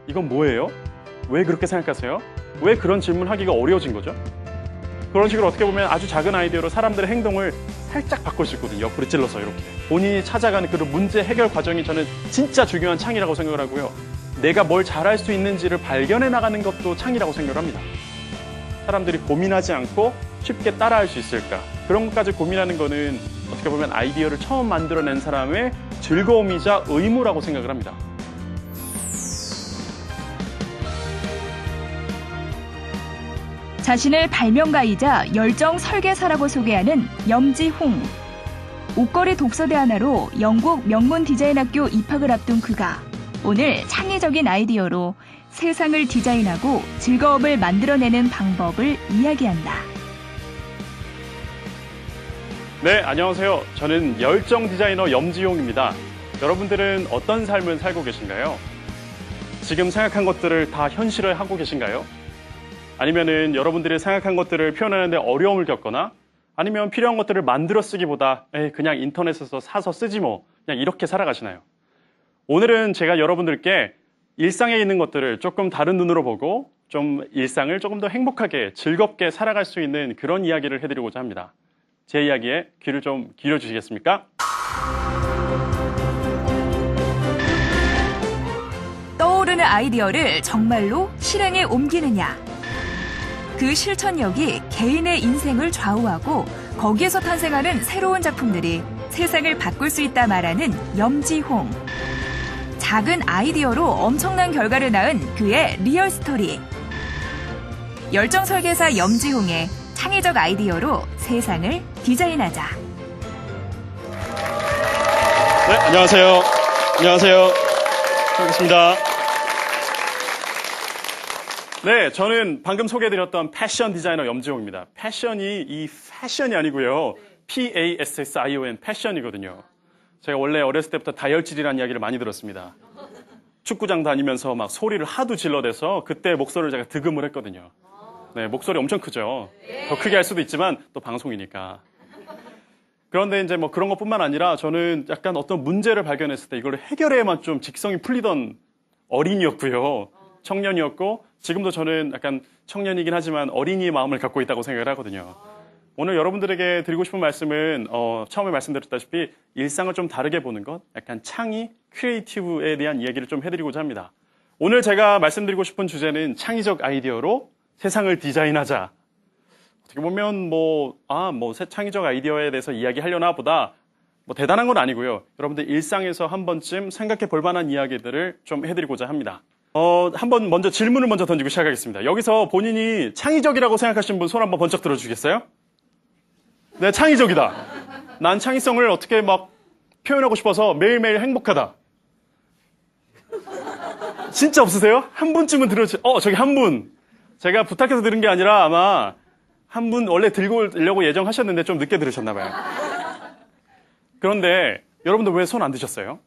이건 뭐예요? 왜 그렇게 생각하세요? 왜 그런 질문하기가 어려워진 거죠? 그런 식으로 어떻게 보면 아주 작은 아이디어로 사람들의 행동을 살짝 바꿀 수 있거든요. 옆으로 찔러서 이렇게. 본인이 찾아가는 그런 문제 해결 과정이 저는 진짜 중요한 창의라고 생각을 하고요. 내가 뭘 잘할 수 있는지를 발견해 나가는 것도 창의라고 생각을 합니다. 사람들이 고민하지 않고 쉽게 따라할 수 있을까? 그런 것까지 고민하는 거는 어떻게 보면 아이디어를 처음 만들어낸 사람의 즐거움이자 의무라고 생각을 합니다. 자신을 발명가이자 열정 설계사라고 소개하는 염지홍. 옷걸이 독서대 하나로 영국 명문 디자인학교 입학을 앞둔 그가 오늘 창의적인 아이디어로 세상을 디자인하고 즐거움을 만들어내는 방법을 이야기한다. 네, 안녕하세요. 저는 열정 디자이너 염지용입니다. 여러분들은 어떤 삶을 살고 계신가요? 지금 생각한 것들을 다 현실화하고 계신가요? 아니면은 여러분들이 생각한 것들을 표현하는데 어려움을 겪거나 아니면 필요한 것들을 만들어 쓰기보다 그냥 인터넷에서 사서 쓰지 뭐 그냥 이렇게 살아가시나요? 오늘은 제가 여러분들께 일상에 있는 것들을 조금 다른 눈으로 보고 좀 일상을 조금 더 행복하게 즐겁게 살아갈 수 있는 그런 이야기를 해드리고자 합니다. 제 이야기에 귀를 좀 기울여주시겠습니까? 떠오르는 아이디어를 정말로 실행에 옮기느냐? 그 실천력이 개인의 인생을 좌우하고 거기에서 탄생하는 새로운 작품들이 세상을 바꿀 수 있다 말하는 염지홍. 작은 아이디어로 엄청난 결과를 낳은 그의 리얼 스토리. 열정 설계사 염지홍의 창의적 아이디어로 세상을 디자인하자. 네, 안녕하세요. 안녕하세요. 반갑습니다. 네, 저는 방금 소개해드렸던 패션 디자이너 염지홍입니다. 패션이 이 패션이 아니고요. PASSION, 패션이거든요. 제가 원래 어렸을 때부터 다혈질이라는 이야기를 많이 들었습니다. 축구장 다니면서 막 소리를 하도 질러대서 그때 목소리를 제가 득음을 했거든요. 네, 목소리 엄청 크죠. 더 크게 할 수도 있지만 또 방송이니까. 그런데 이제 뭐 그런 것뿐만 아니라 저는 약간 어떤 문제를 발견했을 때 이걸 해결해야만 좀 직성이 풀리던 어린이였고요. 청년이었고 지금도 저는 약간 청년이긴 하지만 어린이의 마음을 갖고 있다고 생각을 하거든요. 오늘 여러분들에게 드리고 싶은 말씀은 처음에 말씀드렸다시피 일상을 좀 다르게 보는 것, 약간 창의, 크리에이티브에 대한 이야기를 좀 해드리고자 합니다. 오늘 제가 말씀드리고 싶은 주제는 창의적 아이디어로 세상을 디자인하자. 어떻게 보면 새 창의적 아이디어에 대해서 이야기하려나 보다 대단한 건 아니고요. 여러분들 일상에서 한 번쯤 생각해 볼 만한 이야기들을 좀 해드리고자 합니다. 한번 먼저 질문을 먼저 던지고 시작하겠습니다. 여기서 본인이 창의적이라고 생각하시는 분 손 한번 번쩍 들어주시겠어요? 네, 창의적이다. 난 창의성을 어떻게 막 표현하고 싶어서 매일매일 행복하다. 진짜 없으세요? 한 분쯤은 저기 한 분. 제가 부탁해서 들은 게 아니라 아마 한 분 원래 들고 오려고 예정하셨는데 좀 늦게 들으셨나 봐요. 그런데 여러분들 왜 손 안 드셨어요?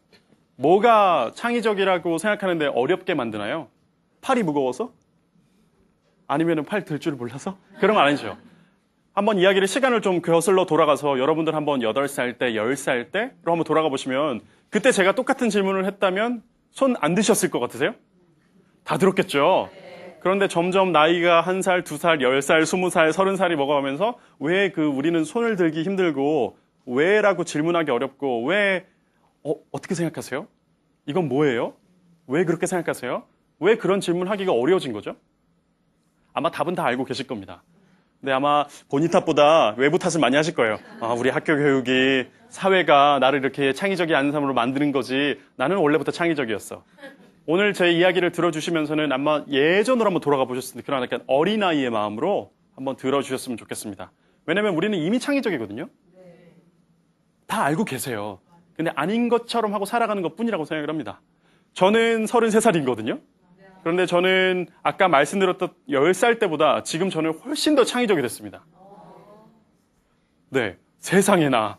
뭐가 창의적이라고 생각하는데 어렵게 만드나요? 팔이 무거워서? 아니면 팔 들 줄 몰라서? 그런 건 아니죠. 한번 이야기를 시간을 좀 거슬러 돌아가서 여러분들 한번 8살 때, 10살 때로 한번 돌아가 보시면 그때 제가 똑같은 질문을 했다면 손 안 드셨을 것 같으세요? 다 들었겠죠? 그런데 점점 나이가 1살, 2살, 10살, 20살, 30살이 먹어가면서 왜 우리는 손을 들기 힘들고 왜라고 질문하기 어렵고 어떻게 생각하세요? 이건 뭐예요? 왜 그렇게 생각하세요? 왜 그런 질문하기가 어려워진 거죠? 아마 답은 다 알고 계실 겁니다. 근데 아마 본인 탓보다 외부 탓을 많이 하실 거예요. 우리 학교 교육이, 사회가 나를 이렇게 창의적이 않은 사람으로 만드는 거지. 나는 원래부터 창의적이었어. 오늘 제 이야기를 들어주시면서는 아마 예전으로 한번 돌아가 보셨을 텐데 그런 약간 어린아이의 마음으로 한번 들어주셨으면 좋겠습니다. 왜냐면 우리는 이미 창의적이거든요. 다 알고 계세요. 근데 아닌 것처럼 하고 살아가는 것뿐이라고 생각을 합니다. 저는 33살이거든요. 그런데 저는 아까 말씀드렸던 10살 때보다 지금 저는 훨씬 더 창의적이 됐습니다. 네, 세상에나.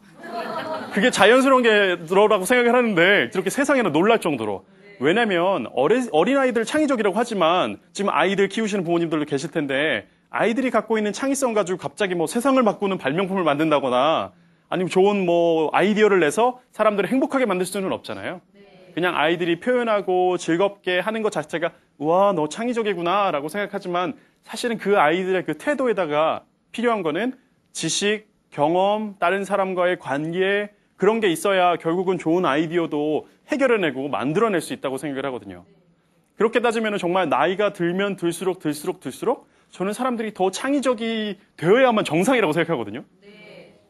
그게 자연스러운 게라고 생각을 하는데 이렇게 세상에나 놀랄 정도로. 왜냐면 어린아이들 창의적이라고 하지만 지금 아이들 키우시는 부모님들도 계실 텐데 아이들이 갖고 있는 창의성 가지고 갑자기 세상을 바꾸는 발명품을 만든다거나 아니면 좋은 아이디어를 내서 사람들을 행복하게 만들 수는 없잖아요. 그냥 아이들이 표현하고 즐겁게 하는 것 자체가 우와, 너 창의적이구나 라고 생각하지만 사실은 그 아이들의 그 태도에다가 필요한 거는 지식, 경험, 다른 사람과의 관계 그런 게 있어야 결국은 좋은 아이디어도 해결해내고 만들어낼 수 있다고 생각을 하거든요. 그렇게 따지면 정말 나이가 들면 들수록 저는 사람들이 더 창의적이 되어야만 정상이라고 생각하거든요.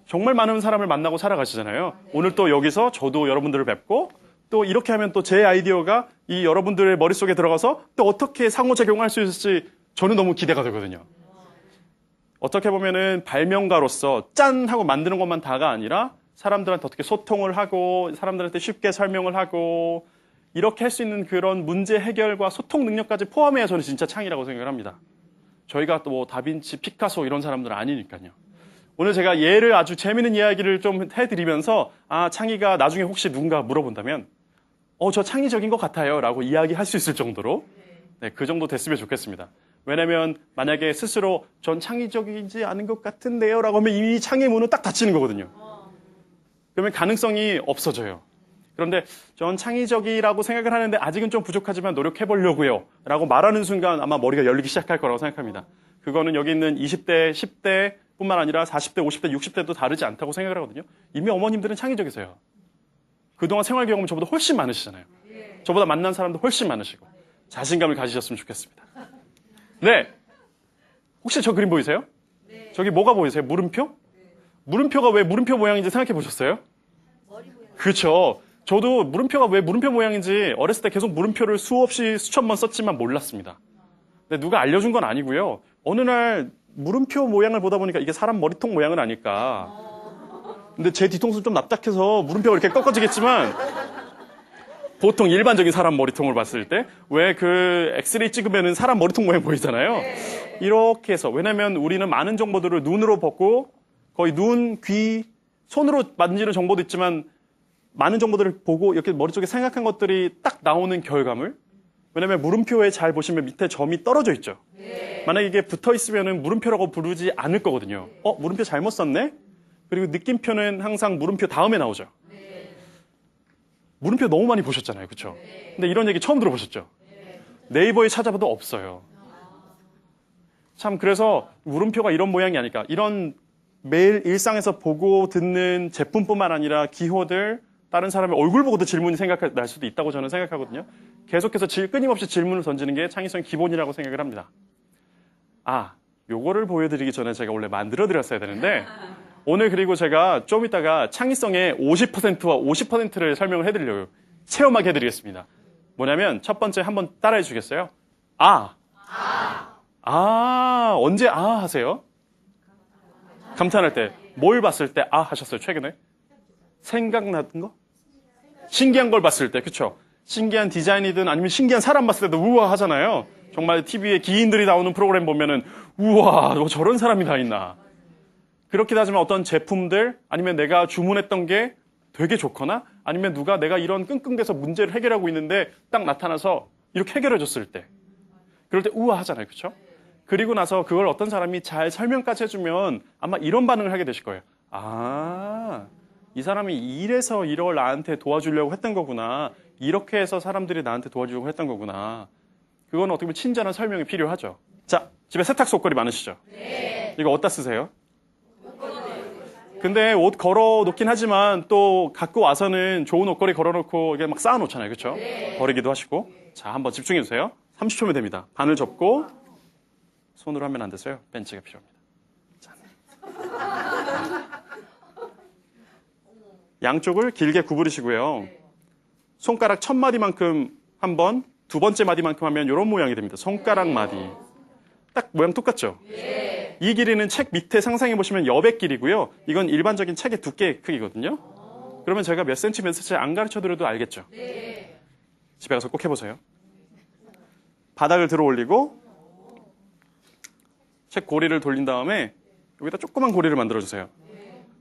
정말 많은 사람을 만나고 살아가시잖아요. 오늘 또 여기서 저도 여러분들을 뵙고 또 이렇게 하면 또 제 아이디어가 이 여러분들의 머릿속에 들어가서 또 어떻게 상호작용할 수 있을지 저는 너무 기대가 되거든요. 어떻게 보면은 발명가로서 짠 하고 만드는 것만 다가 아니라 사람들한테 어떻게 소통을 하고 사람들한테 쉽게 설명을 하고 이렇게 할 수 있는 그런 문제 해결과 소통 능력까지 포함해야 저는 진짜 창의라고 생각을 합니다. 저희가 또 뭐 다빈치, 피카소 이런 사람들은 아니니까요. 오늘 제가 예를 아주 재미있는 이야기를 좀 해드리면서 창의가 나중에 혹시 누군가 물어본다면 저 창의적인 것 같아요 라고 이야기할 수 있을 정도로 네, 그 정도 됐으면 좋겠습니다. 왜냐면 만약에 스스로 전 창의적이지 않은 것 같은데요 라고 하면 이미 창의 문은 딱 닫히는 거거든요. 그러면 가능성이 없어져요. 그런데 전 창의적이라고 생각을 하는데 아직은 좀 부족하지만 노력해보려고요 라고 말하는 순간 아마 머리가 열리기 시작할 거라고 생각합니다. 그거는 여기 있는 20대, 10대 뿐만 아니라 40대, 50대, 60대도 다르지 않다고 생각을 하거든요. 이미 어머님들은 창의적이세요. 그동안 생활 경험은 저보다 훨씬 많으시잖아요. 저보다 만난 사람도 훨씬 많으시고 자신감을 가지셨으면 좋겠습니다. 네. 혹시 저 그림 보이세요? 저기 뭐가 보이세요? 물음표? 물음표가 왜 물음표 모양인지 생각해 보셨어요? 그렇죠. 저도 물음표가 왜 물음표 모양인지 어렸을 때 계속 물음표를 수없이 수천 번 썼지만 몰랐습니다. 근데 누가 알려준 건 아니고요. 어느 날 물음표 모양을 보다 보니까 이게 사람 머리통 모양은 아닐까. 근데 제 뒤통수 좀 납작해서 물음표가 이렇게 꺾어지겠지만 보통 일반적인 사람 머리통을 봤을 때 왜 그 엑스레이 찍으면은 사람 머리통 모양 보이잖아요. 이렇게 해서 왜냐면 우리는 많은 정보들을 눈으로 보고 거의 눈, 귀, 손으로 만지는 정보도 있지만 많은 정보들을 보고 이렇게 머릿속에 생각한 것들이 딱 나오는 결과물. 왜냐면 물음표에 잘 보시면 밑에 점이 떨어져 있죠. 만약에 이게 붙어 있으면은 물음표라고 부르지 않을 거거든요. 물음표 잘못 썼네? 그리고 느낌표는 항상 물음표 다음에 나오죠. 물음표 너무 많이 보셨잖아요. 그렇죠? 근데 이런 얘기 처음 들어보셨죠? 네이버에 찾아봐도 없어요. 참 그래서 물음표가 이런 모양이 아닐까. 이런 매일 일상에서 보고 듣는 제품뿐만 아니라 기호들, 다른 사람의 얼굴 보고도 질문이 날 수도 있다고 저는 생각하거든요. 계속해서 끊임없이 질문을 던지는 게 창의성의 기본이라고 생각을 합니다. 요거를 보여드리기 전에 제가 원래 만들어드렸어야 되는데 오늘 그리고 제가 좀 이따가 창의성의 50%와 50%를 설명을 해드리려고 체험하게 해드리겠습니다. 뭐냐면 첫 번째 한번 따라해 주겠어요? 언제 하세요? 감탄할 때. 뭘 봤을 때 하셨어요? 최근에? 생각나는 거? 신기한 걸 봤을 때, 그쵸? 신기한 디자인이든 아니면 신기한 사람 봤을 때도 우와 하잖아요. 정말 TV에 기인들이 나오는 프로그램 보면은 우와, 저런 사람이 다 있나. 그렇게 따지면 어떤 제품들 아니면 내가 주문했던 게 되게 좋거나 아니면 누가 내가 이런 끙끙대서 문제를 해결하고 있는데 딱 나타나서 이렇게 해결해 줬을 때 그럴 때 우와 하잖아요. 그쵸? 그리고 나서 그걸 어떤 사람이 잘 설명까지 해주면 아마 이런 반응을 하게 되실 거예요. 이 사람이 이래서 이걸 나한테 도와주려고 했던 거구나. 이렇게 해서 사람들이 나한테 도와주려고 했던 거구나. 그건 어떻게 보면 친절한 설명이 필요하죠. 자, 집에 세탁소 옷걸이 많으시죠? 네. 이거 어디다 쓰세요? 근데 옷 걸어 놓긴 하지만 또 갖고 와서는 좋은 옷걸이 걸어 놓고 이게 막 쌓아 놓잖아요. 그렇죠? 네. 버리기도 하시고. 자, 한번 집중해 주세요. 30초면 됩니다. 바늘 접고 손으로 하면 안 돼서요. 벤치가 필요합니다. 자. 양쪽을 길게 구부리시고요. 손가락 첫 마디만큼 한 번, 두 번째 마디만큼 하면 이런 모양이 됩니다. 손가락 마디. 딱 모양 똑같죠? 이 길이는 책 밑에 상상해 보시면 여백 길이고요. 이건 일반적인 책의 두께 크기거든요. 그러면 제가 몇 cm 몇 cm 안 가르쳐 드려도 알겠죠? 집에 가서 꼭 해보세요. 바닥을 들어 올리고 책 고리를 돌린 다음에 여기다 조그만 고리를 만들어주세요.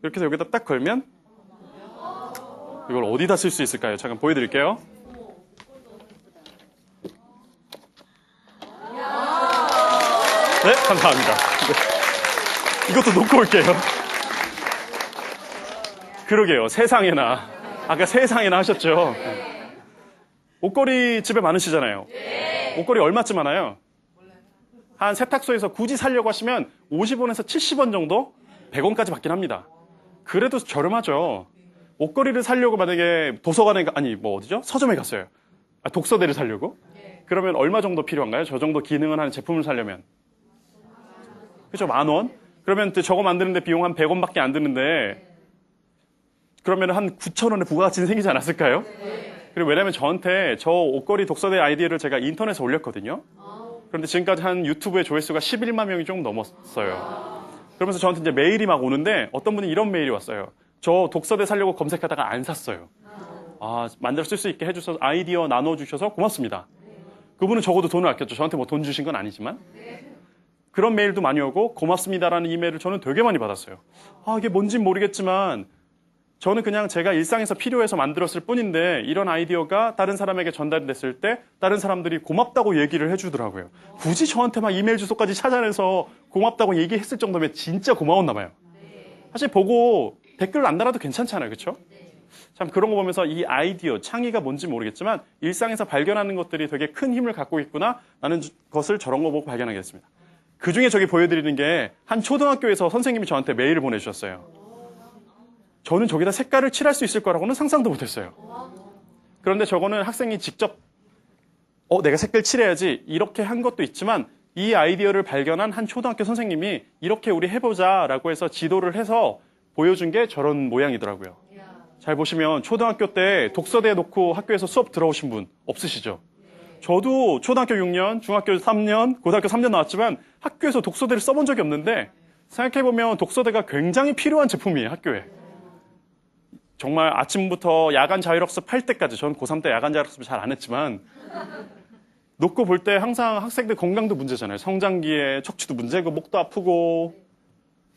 이렇게 해서 여기다 딱 걸면 이걸 어디다 쓸 수 있을까요? 잠깐 보여드릴게요. 네, 감사합니다. 이것도 놓고 올게요. 그러게요. 세상에나. 아까 세상에나 하셨죠? 옷걸이 집에 많으시잖아요. 옷걸이 얼마쯤 하나요? 한 세탁소에서 굳이 사려고 하시면 50원에서 70원 정도? 100원까지 받긴 합니다. 그래도 저렴하죠. 옷걸이를 사려고 만약에 도서관에, 어디죠? 서점에 갔어요. 독서대를 사려고? 그러면 얼마 정도 필요한가요? 저 정도 기능을 하는 제품을 사려면. 그죠? 10,000원? 그러면 저거 만드는데 비용 한 100원밖에 안 드는데, 그러면 한 9,000원의 부가가치는 생기지 않았을까요? 그리고 왜냐면 저한테 저 옷걸이 독서대 아이디어를 제가 인터넷에 올렸거든요. 그런데 지금까지 한 유튜브의 조회수가 11만 명이 조금 넘었어요. 그러면서 저한테 이제 메일이 막 오는데 어떤 분이 이런 메일이 왔어요. 저 독서대 사려고 검색하다가 안 샀어요. 만들어 쓸 수 있게 해주셔서 아이디어 나눠주셔서 고맙습니다. 그분은 적어도 돈을 아꼈죠. 저한테 뭐 돈 주신 건 아니지만. 그런 메일도 많이 오고 고맙습니다라는 이메일을 저는 되게 많이 받았어요. 이게 뭔진 모르겠지만 저는 그냥 제가 일상에서 필요해서 만들었을 뿐인데 이런 아이디어가 다른 사람에게 전달됐을 때 다른 사람들이 고맙다고 얘기를 해주더라고요. 굳이 저한테 막 이메일 주소까지 찾아내서 고맙다고 얘기했을 정도면 진짜 고마웠나 봐요. 사실 보고 댓글을 안 달아도 괜찮잖아요. 그렇죠? 참 그런 거 보면서 이 아이디어, 창의가 뭔지 모르겠지만 일상에서 발견하는 것들이 되게 큰 힘을 갖고 있구나 라는 것을 저런 거 보고 발견하게 됐습니다. 그중에 저기 보여드리는 게 한 초등학교에서 선생님이 저한테 메일을 보내주셨어요. 저는 저기다 색깔을 칠할 수 있을 거라고는 상상도 못했어요. 그런데 저거는 학생이 직접 내가 색깔 칠해야지 이렇게 한 것도 있지만 이 아이디어를 발견한 한 초등학교 선생님이 이렇게 우리 해보자라고 해서 지도를 해서 보여준 게 저런 모양이더라고요. 잘 보시면 초등학교 때 독서대에 놓고 학교에서 수업 들어오신 분 없으시죠? 저도 초등학교 6년, 중학교 3년, 고등학교 3년 나왔지만 학교에서 독서대를 써본 적이 없는데 생각해보면 독서대가 굉장히 필요한 제품이에요, 학교에. 정말 아침부터 야간 자율학습 할 때까지, 저는 고3 때 야간 자율학습을 잘 안 했지만 놓고 볼 때 항상 학생들 건강도 문제잖아요. 성장기에 척추도 문제고 목도 아프고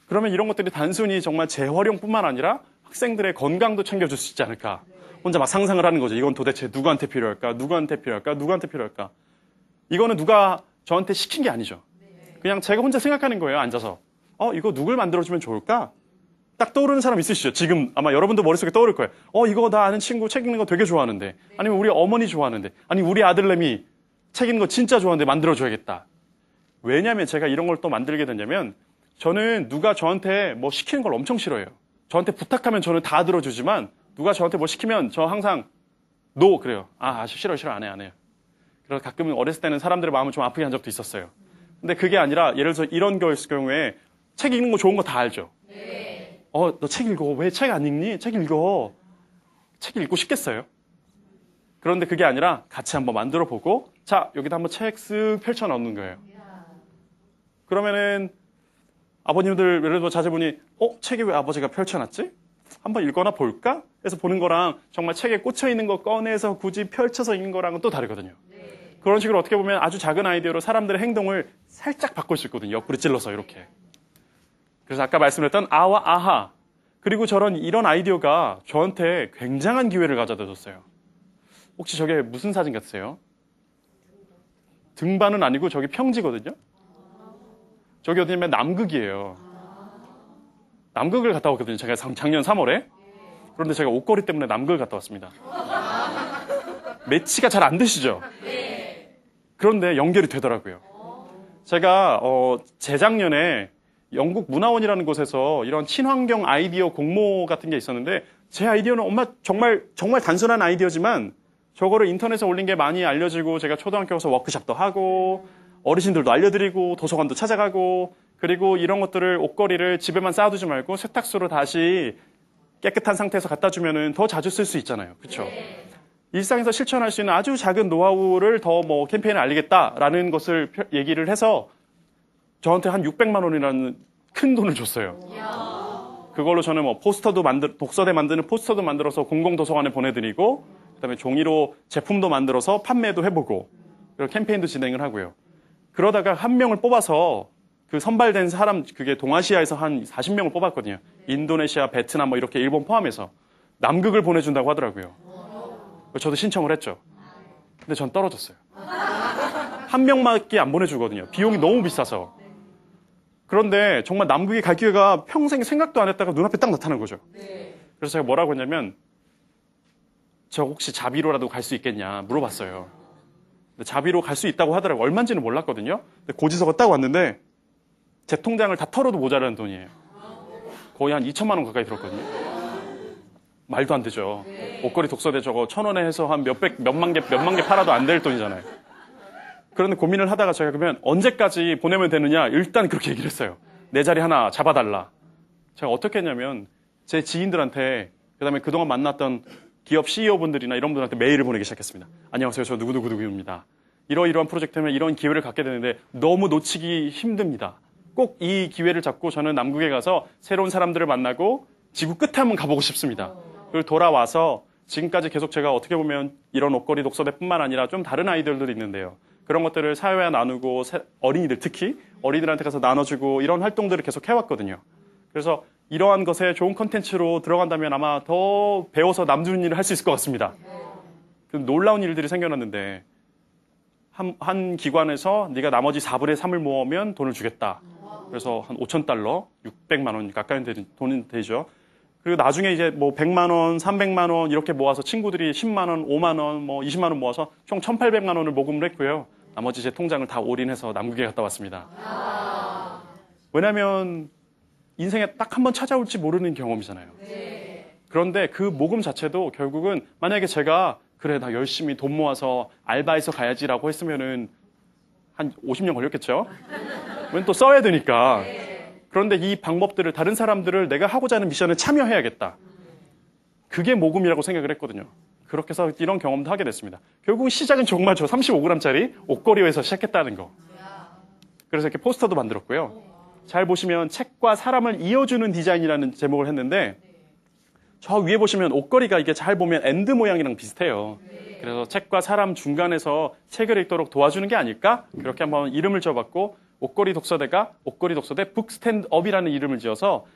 그러면 이런 것들이 단순히 정말 재활용뿐만 아니라 학생들의 건강도 챙겨줄 수 있지 않을까. 혼자 막 상상을 하는 거죠. 이건 도대체 누구한테 필요할까? 누구한테 필요할까? 누구한테 필요할까? 이거는 누가 저한테 시킨 게 아니죠. 그냥 제가 혼자 생각하는 거예요. 앉아서. 이거 누굴 만들어주면 좋을까? 딱 떠오르는 사람 있으시죠? 지금 아마 여러분도 머릿속에 떠오를 거예요. 이거 나 아는 친구 책 읽는 거 되게 좋아하는데. 아니면 우리 어머니 좋아하는데. 아니 우리 아들내미 책 읽는 거 진짜 좋아하는데 만들어줘야겠다. 왜냐면 제가 이런 걸 또 만들게 되냐면 저는 누가 저한테 뭐 시키는 걸 엄청 싫어해요. 저한테 부탁하면 저는 다 들어주지만 누가 저한테 뭐 시키면 저 항상 노 그래요. 싫어 안 해요. 그래서 가끔은 어렸을 때는 사람들의 마음을 좀 아프게 한 적도 있었어요. 근데 그게 아니라 예를 들어서 이런 경우에 책 읽는 거 좋은 거 다 알죠. 너 책 읽어. 왜 책 안 읽니? 책 읽어. 책 읽고 싶겠어요? 그런데 그게 아니라 같이 한번 만들어 보고 자 여기다 한번 책 쓱 펼쳐 넣는 거예요. 그러면은 아버님들 예를 들어 자제분이 책이 왜 아버지가 펼쳐놨지? 한번 읽거나 볼까? 해서 보는 거랑 정말 책에 꽂혀 있는 거 꺼내서 굳이 펼쳐서 읽는 거랑은 또 다르거든요. 그런 식으로 어떻게 보면 아주 작은 아이디어로 사람들의 행동을 살짝 바꿀 수 있거든요. 옆구리 찔러서 이렇게. 그래서 아까 말씀드렸던 아와 아하 그리고 이런 아이디어가 저한테 굉장한 기회를 가져다 줬어요. 혹시 저게 무슨 사진 같으세요? 등반은 아니고 저기 평지거든요. 저기 어디냐면 남극이에요. 남극을 갔다 왔거든요. 제가 작년 3월에. 그런데 제가 옷걸이 때문에 남극을 갔다 왔습니다. 매치가 잘 안 되시죠? 그런데 연결이 되더라고요. 제가 재작년에 영국 문화원이라는 곳에서 이런 친환경 아이디어 공모 같은 게 있었는데 제 아이디어는 정말 단순한 아이디어지만 저거를 인터넷에 올린 게 많이 알려지고 제가 초등학교 가서 워크숍도 하고 어르신들도 알려드리고 도서관도 찾아가고 그리고 이런 것들을 옷걸이를 집에만 쌓아두지 말고 세탁소로 다시 깨끗한 상태에서 갖다 주면은 더 자주 쓸 수 있잖아요. 그렇죠? 일상에서 실천할 수 있는 아주 작은 노하우를 더 캠페인을 알리겠다라는 것을 얘기를 해서 저한테 한 600만 원이라는 큰 돈을 줬어요. 그걸로 저는 독서대 만드는 포스터도 만들어서 공공도서관에 보내드리고 그다음에 종이로 제품도 만들어서 판매도 해보고 그리고 캠페인도 진행을 하고요. 그러다가 한 명을 뽑아서 그 선발된 사람 그게 동아시아에서 한 40명을 뽑았거든요. 인도네시아, 베트남 이렇게 일본 포함해서 남극을 보내준다고 하더라고요. 저도 신청을 했죠. 근데 전 떨어졌어요. 한 명밖에 안 보내주거든요. 비용이 너무 비싸서. 그런데 정말 남극에 갈 기회가 평생 생각도 안 했다가 눈앞에 딱 나타난 거죠. 그래서 제가 뭐라고 했냐면 저 혹시 자비로라도 갈 수 있겠냐 물어봤어요. 근데 자비로 갈 수 있다고 하더라고요. 얼마인지는 몰랐거든요. 근데 고지서가 딱 왔는데 제 통장을 다 털어도 모자라는 돈이에요. 거의 한 2천만 원 가까이 들었거든요. 말도 안 되죠. 옷걸이 독서대 저거 1,000원에 해서 한 몇만 개 팔아도 안 될 돈이잖아요. 그런데 고민을 하다가 제가 그러면 언제까지 보내면 되느냐 일단 그렇게 얘기를 했어요. 내 자리 하나 잡아달라. 제가 어떻게 했냐면 제 지인들한테 그다음에 그동안 만났던 기업 CEO분들이나 이런 분들한테 메일을 보내기 시작했습니다. 안녕하세요. 저 누구누구누구입니다. 이러이러한 프로젝트 때문에 이런 기회를 갖게 되는데 너무 놓치기 힘듭니다. 꼭 이 기회를 잡고 저는 남극에 가서 새로운 사람들을 만나고 지구 끝에 한번 가보고 싶습니다. 그리고 돌아와서 지금까지 계속 제가 어떻게 보면 이런 옷걸이 독서대뿐만 아니라 좀 다른 아이디어들이 있는데요. 그런 것들을 사회와 나누고 어린이들 특히 어린이들한테 가서 나눠주고 이런 활동들을 계속 해왔거든요. 그래서 이러한 것에 좋은 컨텐츠로 들어간다면 아마 더 배워서 남주는 일을 할 수 있을 것 같습니다. 놀라운 일들이 생겨났는데 한 기관에서 네가 나머지 4분의 3을 모으면 돈을 주겠다. 그래서 한 5,000달러, 600만 원 가까이 되는 돈이 되죠. 그리고 나중에 이제 뭐 100만 원, 300만 원 이렇게 모아서 친구들이 10만 원, 5만 원, 뭐 20만 원 모아서 총 1,800만 원을 모금을 했고요. 나머지 제 통장을 다 올인해서 남극에 갔다 왔습니다. 왜냐하면 인생에 딱 한 번 찾아올지 모르는 경험이잖아요. 그런데 그 모금 자체도 결국은 만약에 제가 그래 나 열심히 돈 모아서 알바해서 가야지라고 했으면은 한 50년 걸렸겠죠. 왜냐면 또 써야 되니까. 그런데 이 방법들을 다른 사람들을 내가 하고자 하는 미션에 참여해야겠다. 그게 모금이라고 생각을 했거든요. 그렇게 해서 이런 경험도 하게 됐습니다. 결국 시작은 정말 저 35g짜리 옷걸이에서 시작했다는 거. 그래서 이렇게 포스터도 만들었고요. 잘 보시면 책과 사람을 이어주는 디자인이라는 제목을 했는데 저 위에 보시면 옷걸이가 이게 잘 보면 엔드 모양이랑 비슷해요. 그래서 책과 사람 중간에서 책을 읽도록 도와주는 게 아닐까? 그렇게 한번 이름을 지어봤고 옷걸이 독서대가 옷걸이 독서대 북 스탠드업이라는 이름을 지어서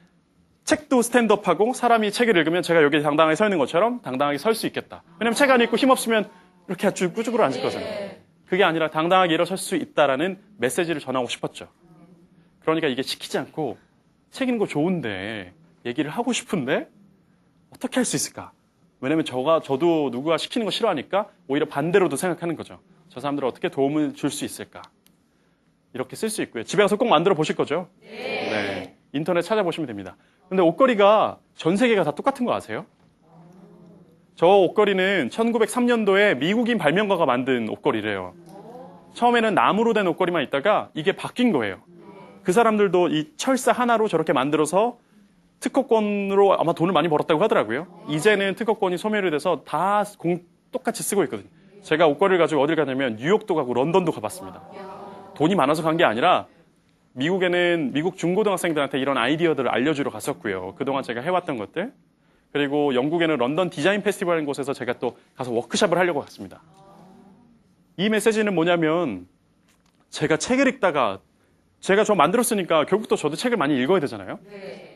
책도 스탠드업하고 사람이 책을 읽으면 제가 여기 당당하게 서 있는 것처럼 당당하게 설 수 있겠다. 왜냐면 책 안 읽고 힘없으면 이렇게 꾸죽꾸죽으로 앉을 거잖아요. 그게 아니라 당당하게 일어설 수 있다라는 메시지를 전하고 싶었죠. 그러니까 이게 시키지 않고 책 읽는 거 좋은데 얘기를 하고 싶은데 어떻게 할 수 있을까? 왜냐면 저도 누구가 시키는 거 싫어하니까 오히려 반대로도 생각하는 거죠. 저 사람들은 어떻게 도움을 줄 수 있을까? 이렇게 쓸 수 있고요. 집에 가서 꼭 만들어 보실 거죠? 네. 인터넷 찾아보시면 됩니다. 근데 옷걸이가 전 세계가 다 똑같은 거 아세요? 저 옷걸이는 1903년도에 미국인 발명가가 만든 옷걸이래요. 처음에는 나무로 된 옷걸이만 있다가 이게 바뀐 거예요. 그 사람들도 이 철사 하나로 저렇게 만들어서 특허권으로 아마 돈을 많이 벌었다고 하더라고요. 이제는 특허권이 소멸이 돼서 다 똑같이 쓰고 있거든요. 제가 옷걸이를 가지고 어딜 가냐면 뉴욕도 가고 런던도 가봤습니다. 돈이 많아서 간 게 아니라 미국에는 미국 중고등학생들한테 이런 아이디어들을 알려주러 갔었고요. 그동안 제가 해왔던 것들. 그리고 영국에는 런던 디자인 페스티벌인 곳에서 제가 또 가서 워크숍을 하려고 갔습니다. 이 메시지는 뭐냐면 제가 책을 읽다가 제가 저 만들었으니까 결국 또 저도 책을 많이 읽어야 되잖아요.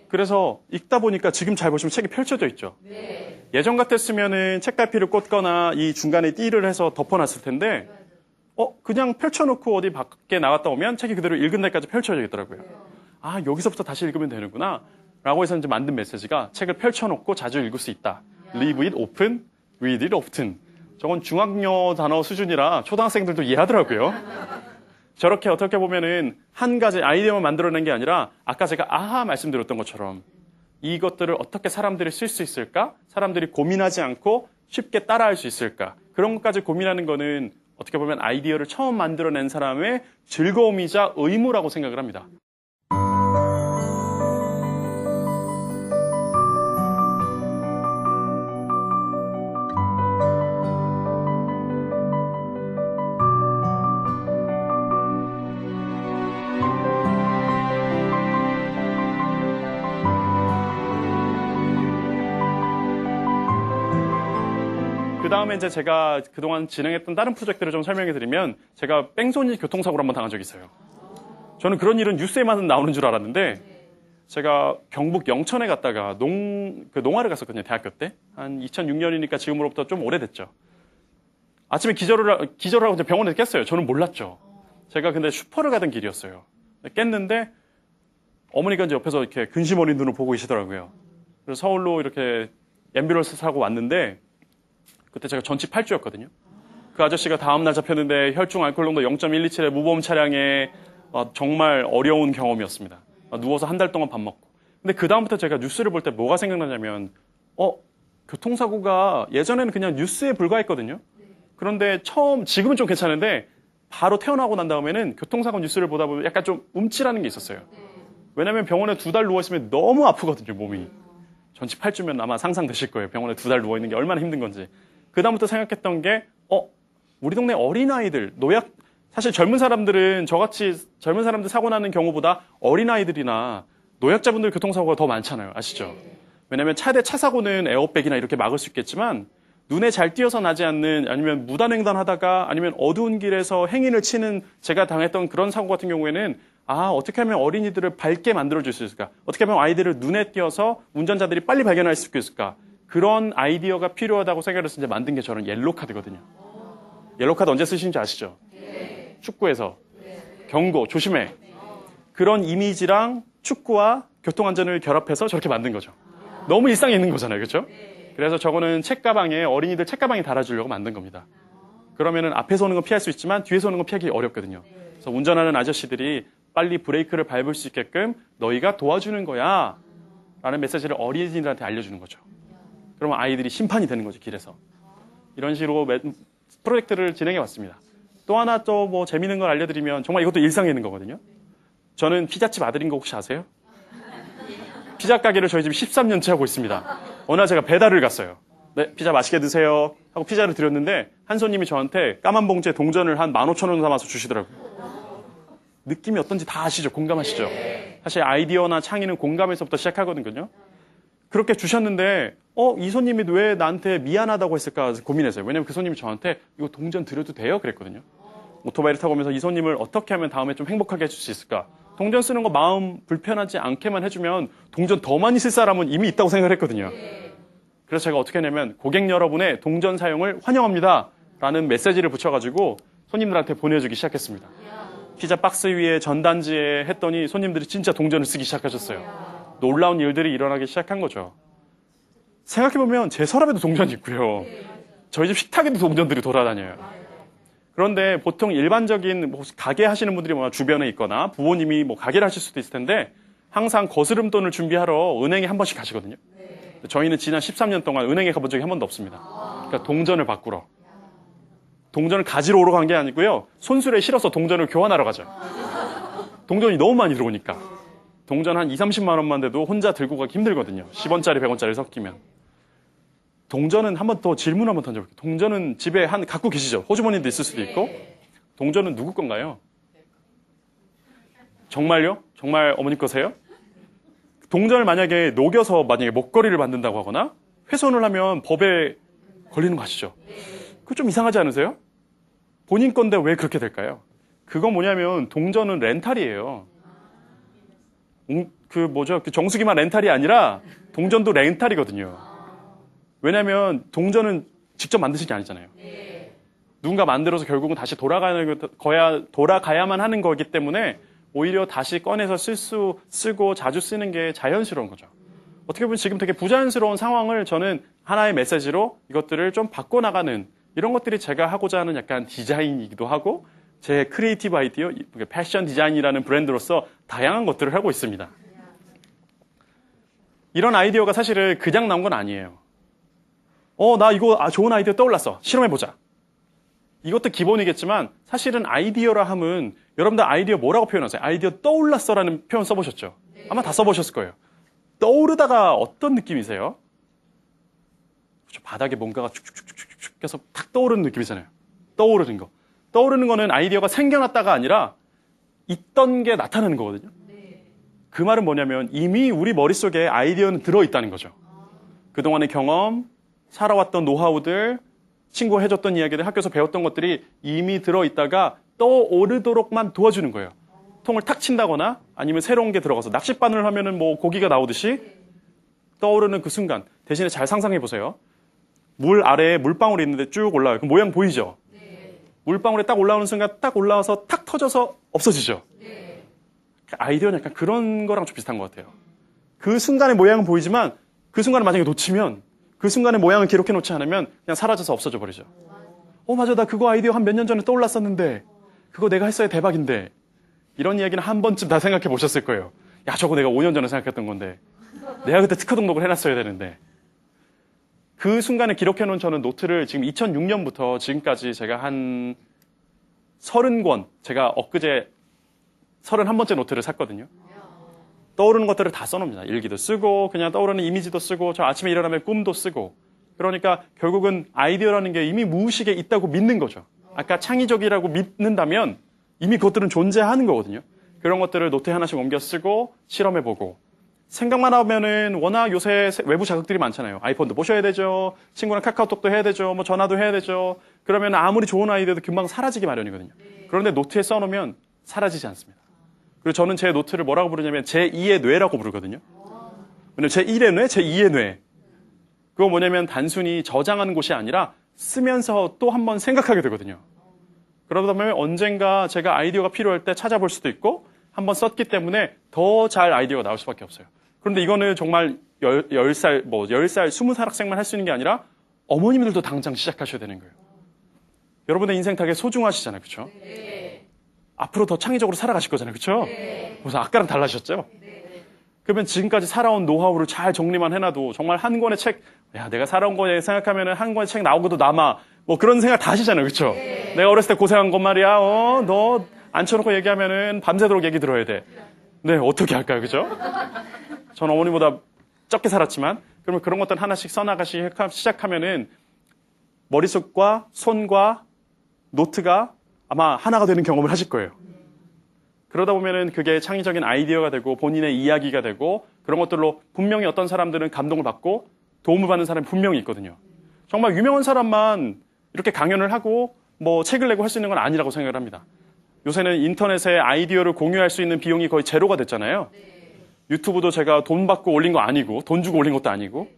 그래서 읽다 보니까 지금 잘 보시면 책이 펼쳐져 있죠. 예전 같았으면은 책갈피를 꽂거나 이 중간에 띠를 해서 덮어놨을 텐데 그냥 펼쳐놓고 어디 밖에 나갔다 오면 책이 그대로 읽은 날까지 펼쳐져 있더라고요. 아, 여기서부터 다시 읽으면 되는구나. 라고 해서 이제 만든 메시지가 책을 펼쳐놓고 자주 읽을 수 있다. Leave it open, read it often. 저건 중학교 단어 수준이라 초등학생들도 이해하더라고요. 저렇게 어떻게 보면은 한 가지 아이디어만 만들어낸 게 아니라 아까 제가 아하 말씀드렸던 것처럼 이것들을 어떻게 사람들이 쓸 수 있을까? 사람들이 고민하지 않고 쉽게 따라할 수 있을까? 그런 것까지 고민하는 거는 어떻게 보면 아이디어를 처음 만들어낸 사람의 즐거움이자 의무라고 생각을 합니다. 그 다음에 이제 제가 그동안 진행했던 다른 프로젝트를 좀 설명해 드리면 제가 뺑소니 교통사고를 한번 당한 적이 있어요. 저는 그런 일은 뉴스에만 나오는 줄 알았는데 제가 경북 영천에 갔다가 농화를 갔었거든요. 대학교 때. 한 2006년이니까 지금으로부터 좀 오래됐죠. 아침에 기절을 하고 이제 병원에서 깼어요. 저는 몰랐죠. 제가 근데 슈퍼를 가던 길이었어요. 깼는데 어머니가 이제 옆에서 이렇게 근심 어린 눈을 보고 계시더라고요. 그래서 서울로 이렇게 앰뷸런스 타고 왔는데 그때 제가 전치 8주였거든요. 그 아저씨가 다음날 잡혔는데 혈중 알코올 농도 0.127의 무보험 차량에 정말 어려운 경험이었습니다. 누워서 한 달 동안 밥 먹고. 근데 그 다음부터 제가 뉴스를 볼 때 뭐가 생각나냐면 교통사고가 예전에는 그냥 뉴스에 불과했거든요. 그런데 지금은 좀 괜찮은데 바로 태어나고 난 다음에는 교통사고 뉴스를 보다 보면 약간 좀 움찔하는 게 있었어요. 왜냐면 병원에 2달 누워있으면 너무 아프거든요, 몸이. 전치 8주면 아마 상상되실 거예요. 병원에 2달 누워있는 게 얼마나 힘든 건지. 그 다음부터 생각했던 게 우리 동네 어린아이들, 사실 젊은 사람들은 저같이 젊은 사람들 사고 나는 경우보다 어린아이들이나 노약자분들 교통사고가 더 많잖아요. 아시죠? 왜냐면 차 대 차 사고는 에어백이나 이렇게 막을 수 있겠지만 눈에 잘 띄어서 나지 않는 아니면 무단횡단하다가 아니면 어두운 길에서 행인을 치는 제가 당했던 그런 사고 같은 경우에는 어떻게 하면 어린이들을 밝게 만들어줄 수 있을까? 어떻게 하면 아이들을 눈에 띄어서 운전자들이 빨리 발견할 수 있을까? 그런 아이디어가 필요하다고 생각해서 이제 만든 게 저는 옐로카드거든요. 옐로카드 언제 쓰시는지 아시죠? 축구에서 경고, 조심해. 그런 이미지랑 축구와 교통안전을 결합해서 저렇게 만든 거죠. 너무 일상에 있는 거잖아요. 그렇죠? 그래서 저거는 책가방에 어린이들 책가방에 달아주려고 만든 겁니다. 그러면은 앞에서 오는 건 피할 수 있지만 뒤에서 오는 건 피하기 어렵거든요. 그래서 운전하는 아저씨들이 빨리 브레이크를 밟을 수 있게끔 너희가 도와주는 거야 라는 메시지를 어린이들한테 알려주는 거죠. 그러면 아이들이 심판이 되는 거죠, 길에서. 이런 식으로 프로젝트를 진행해 왔습니다. 또 하나 또 뭐 재밌는 걸 알려드리면 정말 이것도 일상에 있는 거거든요. 저는 피자집 아들인 거 혹시 아세요? 피자 가게를 저희 집 13년째 하고 있습니다. 어느 날 제가 배달을 갔어요. 네, 피자 맛있게 드세요 하고 피자를 드렸는데 한 손님이 저한테 까만 봉지에 동전을 한 15,000원 담아서 주시더라고요. 느낌이 어떤지 다 아시죠? 공감하시죠? 사실 아이디어나 창의는 공감에서부터 시작하거든요. 그렇게 주셨는데 이 손님이 왜 나한테 미안하다고 했을까 고민했어요. 왜냐면 그 손님이 저한테 이거 동전 드려도 돼요? 그랬거든요. 오토바이를 타고 오면서 이 손님을 어떻게 하면 다음에 좀 행복하게 해줄 수 있을까? 동전 쓰는 거 마음 불편하지 않게만 해주면 동전 더 많이 쓸 사람은 이미 있다고 생각을 했거든요. 그래서 제가 어떻게 했냐면 고객 여러분의 동전 사용을 환영합니다 라는 메시지를 붙여가지고 손님들한테 보내주기 시작했습니다. 피자 박스 위에 전단지에 했더니 손님들이 진짜 동전을 쓰기 시작하셨어요. 놀라운 일들이 일어나기 시작한 거죠. 생각해보면 제 서랍에도 동전이 있고요. 저희 집 식탁에도 동전들이 돌아다녀요. 그런데 보통 일반적인 가게 하시는 분들이 주변에 있거나 부모님이 가게를 하실 수도 있을 텐데 항상 거스름돈을 준비하러 은행에 한 번씩 가시거든요. 저희는 지난 13년 동안 은행에 가본 적이 한 번도 없습니다. 그러니까 동전을 바꾸러. 동전을 가지러 오러 간 게 아니고요. 손수레에 실어서 동전을 교환하러 가죠. 동전이 너무 많이 들어오니까. 동전 한 20-30만 원만 돼도 혼자 들고 가기 힘들거든요. 10원짜리, 100원짜리 섞이면. 동전은 한 번 더 질문 한번 던져볼게요. 동전은 집에 갖고 계시죠? 호주머니도 있을 수도 있고. 동전은 누구 건가요? 정말요? 정말 어머니 거세요? 동전을 만약에 녹여서 만약에 목걸이를 만든다고 하거나 훼손을 하면 법에 걸리는 거 아시죠? 그거 좀 이상하지 않으세요? 본인 건데 왜 그렇게 될까요? 그건 뭐냐면 동전은 렌탈이에요. 그 정수기만 렌탈이 아니라 동전도 렌탈이거든요. 왜냐면 동전은 직접 만드신 게 아니잖아요. 누군가 만들어서 결국은 다시 돌아가야만 하는 거기 때문에 오히려 다시 꺼내서 쓰고 자주 쓰는 게 자연스러운 거죠. 어떻게 보면 지금 되게 부자연스러운 상황을 저는 하나의 메시지로 이것들을 좀 바꿔나가는 이런 것들이 제가 하고자 하는 약간 디자인이기도 하고 제 크리에이티브 아이디어, 패션 디자인이라는 브랜드로서 다양한 것들을 하고 있습니다. 이런 아이디어가 사실은 그냥 나온 건 아니에요. 나 이거 좋은 아이디어 떠올랐어. 실험해보자. 이것도 기본이겠지만 사실은 아이디어라 함은 여러분들 아이디어 뭐라고 표현하세요? 아이디어 떠올랐어라는 표현 써보셨죠? 아마 다 써보셨을 거예요. 떠오르다가 어떤 느낌이세요? 그렇죠? 바닥에 뭔가가 축축축축축 해서 탁 떠오르는 느낌이잖아요. 떠오르는 거. 떠오르는 거는 아이디어가 생겨났다가 아니라 있던 게 나타나는 거거든요. 그 말은 뭐냐면 이미 우리 머릿속에 아이디어는 들어있다는 거죠. 그동안의 경험, 살아왔던 노하우들, 친구가 해줬던 이야기들, 학교에서 배웠던 것들이 이미 들어있다가 떠오르도록만 도와주는 거예요. 통을 탁 친다거나 아니면 새로운 게 들어가서 낚싯바늘을 하면은 고기가 나오듯이 떠오르는 그 순간. 대신에 잘 상상해 보세요. 물 아래에 물방울이 있는데 쭉 올라와요. 그 모양 보이죠? 물방울에 딱 올라오는 순간 딱 올라와서 탁 터져서 없어지죠? 아이디어는 약간 그런 거랑 좀 비슷한 것 같아요. 그 순간의 모양은 보이지만 그 순간을 만약에 놓치면 그 순간의 모양을 기록해 놓지 않으면 그냥 사라져서 없어져 버리죠. 맞아. 나 그거 아이디어 한 몇 년 전에 떠올랐었는데 그거 내가 했어야 대박인데 이런 이야기는 한 번쯤 다 생각해 보셨을 거예요. 야, 저거 내가 5년 전에 생각했던 건데 내가 그때 특허 등록을 해놨어야 되는데 그 순간에 기록해 놓은 저는 노트를 지금 2006년부터 지금까지 제가 한 30권, 제가 엊그제 31번째 노트를 샀거든요. 떠오르는 것들을 다 써놓습니다. 일기도 쓰고 그냥 떠오르는 이미지도 쓰고 저 아침에 일어나면 꿈도 쓰고 그러니까 결국은 아이디어라는 게 이미 무의식에 있다고 믿는 거죠. 아까 창의적이라고 믿는다면 이미 그것들은 존재하는 거거든요. 그런 것들을 노트에 하나씩 옮겨 쓰고 실험해보고 생각만 하면은 워낙 요새 외부 자극들이 많잖아요. 아이폰도 보셔야 되죠. 친구랑 카카오톡도 해야 되죠. 뭐 전화도 해야 되죠. 그러면 아무리 좋은 아이디어도 금방 사라지기 마련이거든요. 그런데 노트에 써놓으면 사라지지 않습니다. 그리고 저는 제 노트를 뭐라고 부르냐면 제2의 뇌라고 부르거든요. 왜냐면 제1의 뇌, 제2의 뇌. 그거 뭐냐면 단순히 저장하는 곳이 아니라 쓰면서 또 한 번 생각하게 되거든요. 그러다 보면 언젠가 제가 아이디어가 필요할 때 찾아볼 수도 있고 한번 썼기 때문에 더 잘 아이디어가 나올 수밖에 없어요. 그런데 이거는 정말 10살, 20살 학생만 할 수 있는 게 아니라 어머님들도 당장 시작하셔야 되는 거예요. 여러분의 인생 되게 소중하시잖아요. 그렇죠? 네. 앞으로 더 창의적으로 살아가실 거잖아요. 그렇죠? 네. 그래서 아까랑 달라졌죠? 네. 그러면 지금까지 살아온 노하우를 잘 정리만 해놔도 정말 한 권의 책, 야, 내가 살아온 거에 생각하면 한 권의 책 나오고도 남아. 뭐 그런 생각 다 하시잖아요. 그렇죠? 네. 내가 어렸을 때 고생한 것 말이야. 너 앉혀놓고 얘기하면은 밤새도록 얘기 들어야 돼. 네, 어떻게 할까요? 그죠? 전 어머니보다 적게 살았지만, 그러면 그런 것들 하나씩 써나가시 시작하면은 머릿속과 손과 노트가 아마 하나가 되는 경험을 하실 거예요. 그러다 보면은 그게 창의적인 아이디어가 되고 본인의 이야기가 되고 그런 것들로 분명히 어떤 사람들은 감동을 받고 도움을 받는 사람이 분명히 있거든요. 정말 유명한 사람만 이렇게 강연을 하고 뭐 책을 내고 할 수 있는 건 아니라고 생각을 합니다. 요새는 인터넷에 아이디어를 공유할 수 있는 비용이 거의 제로가 됐잖아요. 유튜브도 제가 돈 받고 올린 거 아니고 돈 주고 올린 것도 아니고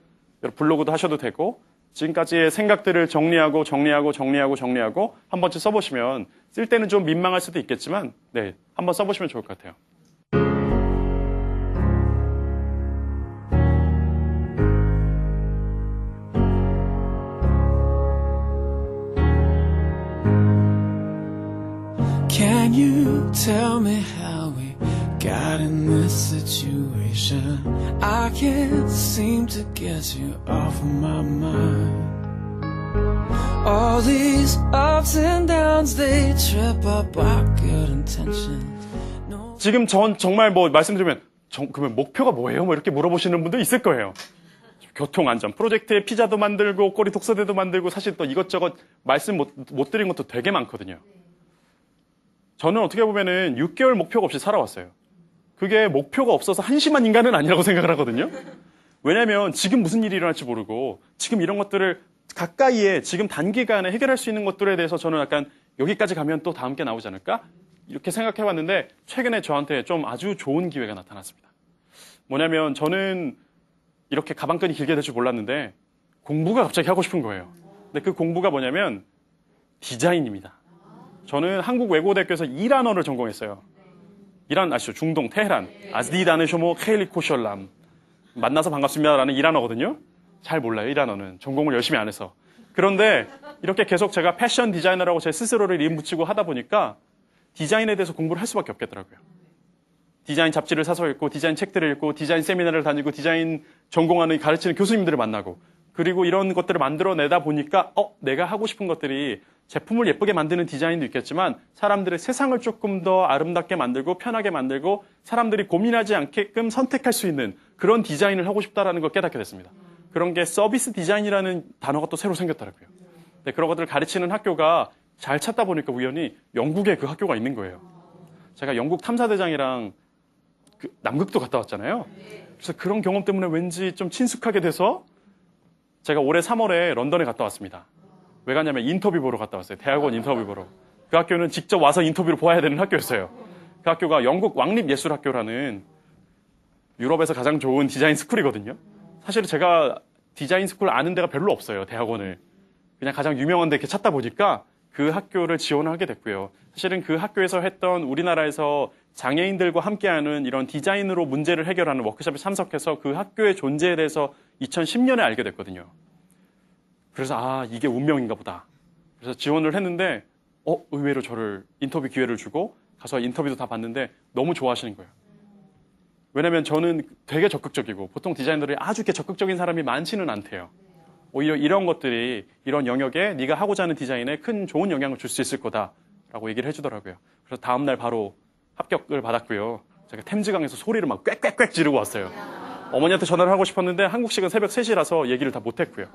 블로그도 하셔도 되고 지금까지의 생각들을 정리하고 한 번쯤 써보시면 쓸 때는 좀 민망할 수도 있겠지만 네, 한번 써보시면 좋을 것 같아요. Can you tell me how we got in this situation? I can't seem to get you off of my mind. All these ups and downs, they trip up our good intentions. No. 지금 전 정말 뭐 말씀드리면 그러면 목표가 뭐예요? 뭐 이렇게 물어보시는 분도 있을 거예요. 교통안전 프로젝트에 피자도 만들고 꼬리 독서대도 만들고 사실 또 이것저것 말씀 못 드린 것도 되게 많거든요. 저는 어떻게 보면은 6개월 목표가 없이 살아왔어요. 그게 목표가 없어서 한심한 인간은 아니라고 생각을 하거든요. 왜냐하면 지금 무슨 일이 일어날지 모르고 지금 이런 것들을 가까이에 지금 단기간에 해결할 수 있는 것들에 대해서 저는 약간 여기까지 가면 또 다음 게 나오지 않을까? 이렇게 생각해봤는데 최근에 저한테 좀 아주 좋은 기회가 나타났습니다. 뭐냐면 저는 이렇게 가방끈이 길게 될 줄 몰랐는데 공부가 갑자기 하고 싶은 거예요. 근데 그 공부가 뭐냐면 디자인입니다. 저는 한국외국어대학교에서 이란어를 전공했어요. 이란 아시죠? 중동 테헤란. 아즈디다네쇼모 케일리코셜람. 만나서 반갑습니다라는 이란어거든요. 잘 몰라요, 이란어는. 전공을 열심히 안 해서. 그런데 이렇게 계속 제가 패션 디자이너라고 제 스스로를 이름 붙이고 하다 보니까 디자인에 대해서 공부를 할 수밖에 없겠더라고요. 디자인 잡지를 사서 읽고 디자인 책들을 읽고 디자인 세미나를 다니고 디자인 전공하는 가르치는 교수님들을 만나고 그리고 이런 것들을 만들어내다 보니까 내가 하고 싶은 것들이 제품을 예쁘게 만드는 디자인도 있겠지만 사람들의 세상을 조금 더 아름답게 만들고 편하게 만들고 사람들이 고민하지 않게끔 선택할 수 있는 그런 디자인을 하고 싶다라는 걸 깨닫게 됐습니다. 그런 게 서비스 디자인이라는 단어가 또 새로 생겼더라고요. 네, 그런 것들을 가르치는 학교가 잘 찾다 보니까 우연히 영국에 그 학교가 있는 거예요. 제가 영국 탐사대장이랑 남극도 갔다 왔잖아요. 그래서 그런 경험 때문에 왠지 좀 친숙하게 돼서 제가 올해 3월에 런던에 갔다 왔습니다. 왜 갔냐면 인터뷰 보러 갔다 왔어요. 대학원 인터뷰 보러. 그 학교는 직접 와서 인터뷰를 보아야 되는 학교였어요. 그 학교가 영국 왕립예술학교라는 유럽에서 가장 좋은 디자인 스쿨이거든요. 사실 제가 디자인 스쿨 아는 데가 별로 없어요. 대학원을. 그냥 가장 유명한 데 이렇게 찾다 보니까 그 학교를 지원을 하게 됐고요. 사실은 그 학교에서 했던 우리나라에서 장애인들과 함께하는 이런 디자인으로 문제를 해결하는 워크숍에 참석해서 그 학교의 존재에 대해서 2010년에 알게 됐거든요. 그래서 이게 운명인가 보다. 그래서 지원을 했는데 의외로 저를 인터뷰 기회를 주고 가서 인터뷰도 다 봤는데 너무 좋아하시는 거예요. 왜냐면 저는 되게 적극적이고 보통 디자이너들이 아주 이렇게 적극적인 사람이 많지는 않대요. 오히려 이런 것들이 이런 영역에 네가 하고자 하는 디자인에 큰 좋은 영향을 줄 수 있을 거다라고 얘기를 해주더라고요. 그래서 다음날 바로 합격을 받았고요. 제가 템즈강에서 소리를 막 꽥꽥꽥 지르고 왔어요. 어머니한테 전화를 하고 싶었는데 한국식은 새벽 3시라서 얘기를 다 못했고요.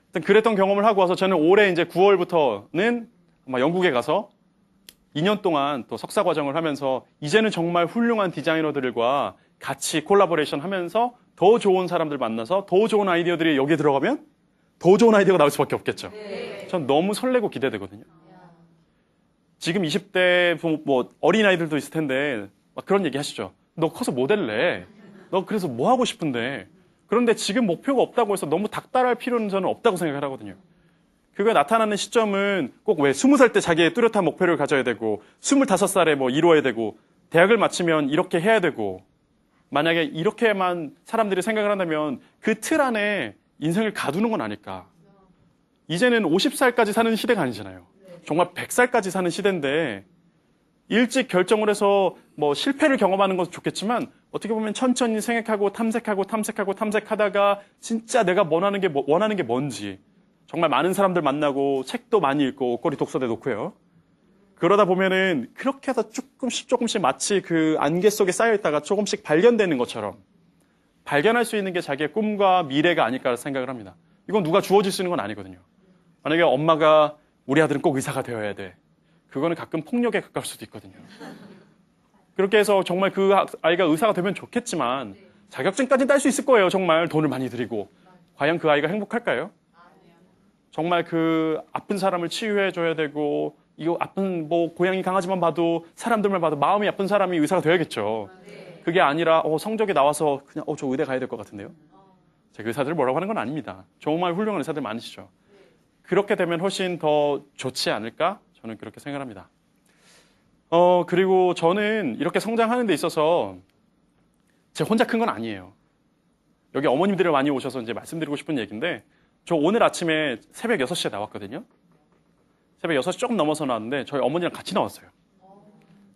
일단 그랬던 경험을 하고 와서 저는 올해 이제 9월부터는 아마 영국에 가서 2년 동안 또 석사 과정을 하면서 이제는 정말 훌륭한 디자이너들과 같이 콜라보레이션 하면서 더 좋은 사람들 만나서 더 좋은 아이디어들이 여기에 들어가면 더 좋은 아이디어가 나올 수밖에 없겠죠. 전 너무 설레고 기대되거든요. 지금 20대 뭐 어린아이들도 있을 텐데 막 그런 얘기 하시죠. 너 커서 모델 내. 너 그래서 뭐 하고 싶은데. 그런데 지금 목표가 없다고 해서 너무 닥달할 필요는 저는 없다고 생각을 하거든요. 그게 나타나는 시점은 꼭 왜 20살 때 자기의 뚜렷한 목표를 가져야 되고 25살에 뭐 이루어야 되고 대학을 마치면 이렇게 해야 되고 만약에 이렇게만 사람들이 생각을 한다면 그 틀 안에 인생을 가두는 건 아닐까. 이제는 50살까지 사는 시대가 아니잖아요. 정말 100살까지 사는 시대인데 일찍 결정을 해서 뭐 실패를 경험하는 것도 좋겠지만 어떻게 보면 천천히 생각하고 탐색하다가 진짜 내가 원하는 게 뭔지 정말 많은 사람들 만나고 책도 많이 읽고 옷걸이 독서대 놓고요. 그러다 보면은 그렇게 해서 조금씩 마치 그 안개 속에 쌓여있다가 조금씩 발견되는 것처럼 발견할 수 있는 게 자기의 꿈과 미래가 아닐까 생각을 합니다. 이건 누가 주어질 수 있는 건 아니거든요. 만약에 엄마가 우리 아들은 꼭 의사가 되어야 돼. 그거는 가끔 폭력에 가까울 수도 있거든요. 그렇게 해서 정말 그 아이가 의사가 되면 좋겠지만 자격증까지 딸 수 있을 거예요. 정말 돈을 많이 들이고. 과연 그 아이가 행복할까요? 정말 그 아픈 사람을 치유해줘야 되고 이거 아픈 뭐 고양이 강아지만 봐도 사람들만 봐도 마음이 아픈 사람이 의사가 되어야겠죠. 그게 아니라 성적이 나와서 그냥 저 의대 가야 될 것 같은데요. 제가 의사들 뭐라고 하는 건 아닙니다. 정말 훌륭한 의사들 많으시죠. 그렇게 되면 훨씬 더 좋지 않을까? 저는 그렇게 생각합니다. 그리고 저는 이렇게 성장하는 데 있어서 제가 혼자 큰 건 아니에요. 여기 어머님들이 많이 오셔서 이제 말씀드리고 싶은 얘기인데 저 오늘 아침에 새벽 6시에 나왔거든요. 새벽 6시 조금 넘어서 나왔는데 저희 어머니랑 같이 나왔어요.